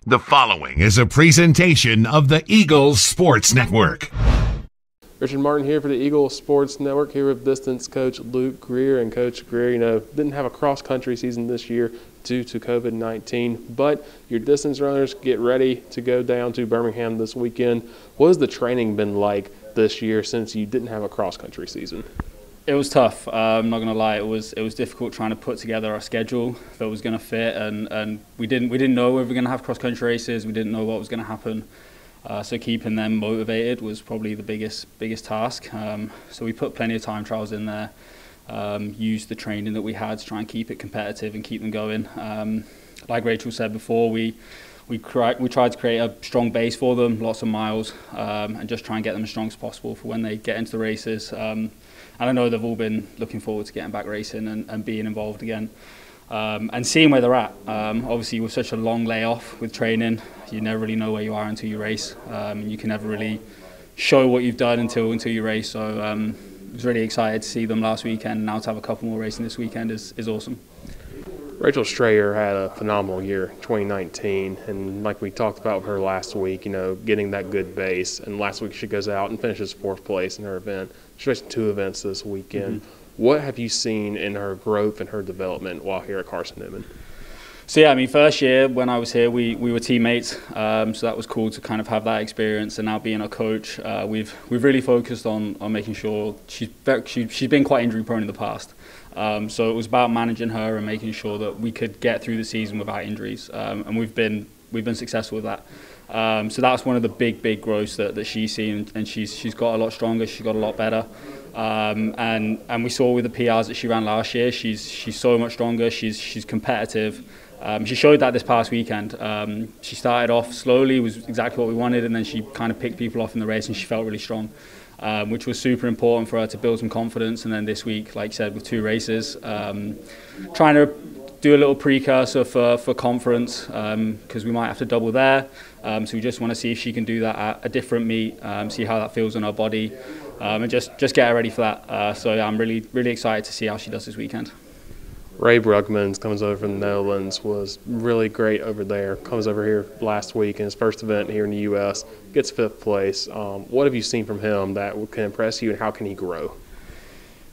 The following is a presentation of the Eagles Sports Network. Richard Martin here for the Eagles Sports Network, here with distance coach Luke Greer. And Coach Greer, didn't have a cross-country season this year due to COVID-19, but your distance runners get ready to go down to Birmingham this weekend. What has the training been like this year since you didn't have a cross-country season? It was tough. I'm not going to lie. It was difficult trying to put together our schedule that was going to fit, and we didn't know we were going to have cross-country races. We didn't know what was going to happen. So keeping them motivated was probably the biggest task. So we put plenty of time trials in there. Used the training that we had to try and keep it competitive and keep them going. Like Rachel said before, we tried to create a strong base for them, lots of miles, and just try and get them as strong as possible for when they get into the races. And I know they've all been looking forward to getting back racing and being involved again. And seeing where they're at. Obviously, with such a long layoff with training, you never really know where you are until you race. You can never really show what you've done until you race. So I was really excited to see them last weekend. Now to have a couple more racing this weekend is awesome. Rachel Strayer had a phenomenal year, 2019, and like we talked about with her last week, getting that good base. And last week she goes out and finishes 4th place in her event. She raced 2 events this weekend. Mm-hmm. What have you seen in her growth and her development while here at Carson-Newman? So first year when I was here, we were teammates, so that was cool to kind of have that experience. And now being a coach, we've really focused on making sure she's been quite injury prone in the past. So it was about managing her and making sure that we could get through the season without injuries, and we've been successful with that. So that's one of the big growths that she's seen, and she's got a lot stronger. She's got a lot better. And we saw with the PRs that she ran last year, she's so much stronger. She's competitive. She showed that this past weekend. She started off slowly, was exactly what we wanted, and then she kind of picked people off in the race, and she felt really strong, which was super important for her to build some confidence. And then this week, like I said, with 2 races, trying to do a little precursor for conference, because we might have to double there. So we just want to see if she can do that at a different meet, see how that feels on her body, and just get her ready for that. So I'm really excited to see how she does this weekend. Ray Brugmans comes over from the Netherlands, was really great over there, comes over here last week in his first event here in the U.S., gets 5th place. What have you seen from him that can impress you, and how can he grow?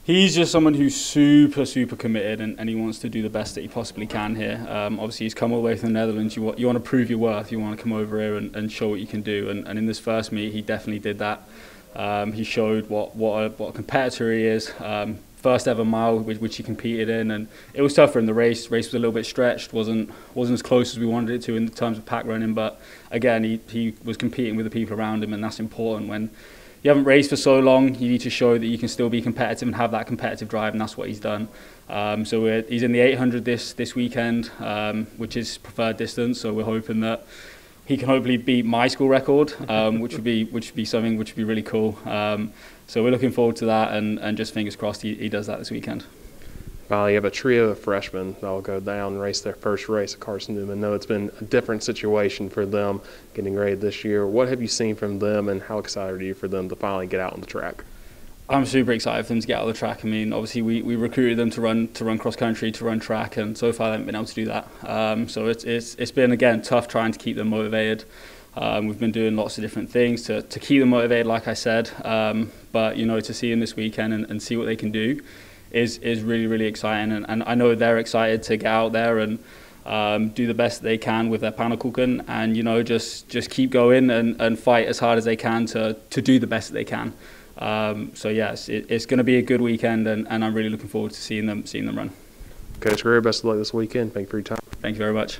He's just someone who's super committed, and he wants to do the best that he possibly can here. Obviously, he's come all the way from the Netherlands. You want to prove your worth. You want to come over here and show what you can do. And in this first meet, he definitely did that. He showed what a competitor he is. First ever mile which he competed in, and it was tough for him. The race was a little bit stretched, wasn't as close as we wanted it to in terms of pack running. But again, he was competing with the people around him, and that's important when you haven't raced for so long. You need to show that you can still be competitive and have that competitive drive, and that's what he's done. So he's in the 800 this weekend, which is preferred distance. So we're hoping that he can hopefully beat my school record, which would be something which would be really cool. So we're looking forward to that, and just fingers crossed he does that this weekend. You have a trio of freshmen that will go down and race their first race at Carson-Newman. I know it's been a different situation for them getting ready this year. What have you seen from them, and how excited are you for them to finally get out on the track? I'm super excited for them to get out on the track. Obviously we recruited them to run cross country, to run track, and so far they haven't been able to do that. So it's been, again, tough trying to keep them motivated. We've been doing lots of different things to keep them motivated, like I said. But to see them this weekend and see what they can do is really exciting, and I know they're excited to get out there and do the best they can with their pannenkoeken, and just keep going and fight as hard as they can to do the best that they can. So yes, it's going to be a good weekend, and I'm really looking forward to seeing them run. Coach Greer, best of luck this weekend. Thank you for your time. Thank you very much.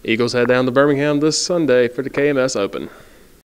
Eagles head down to Birmingham this Sunday for the KMS Open.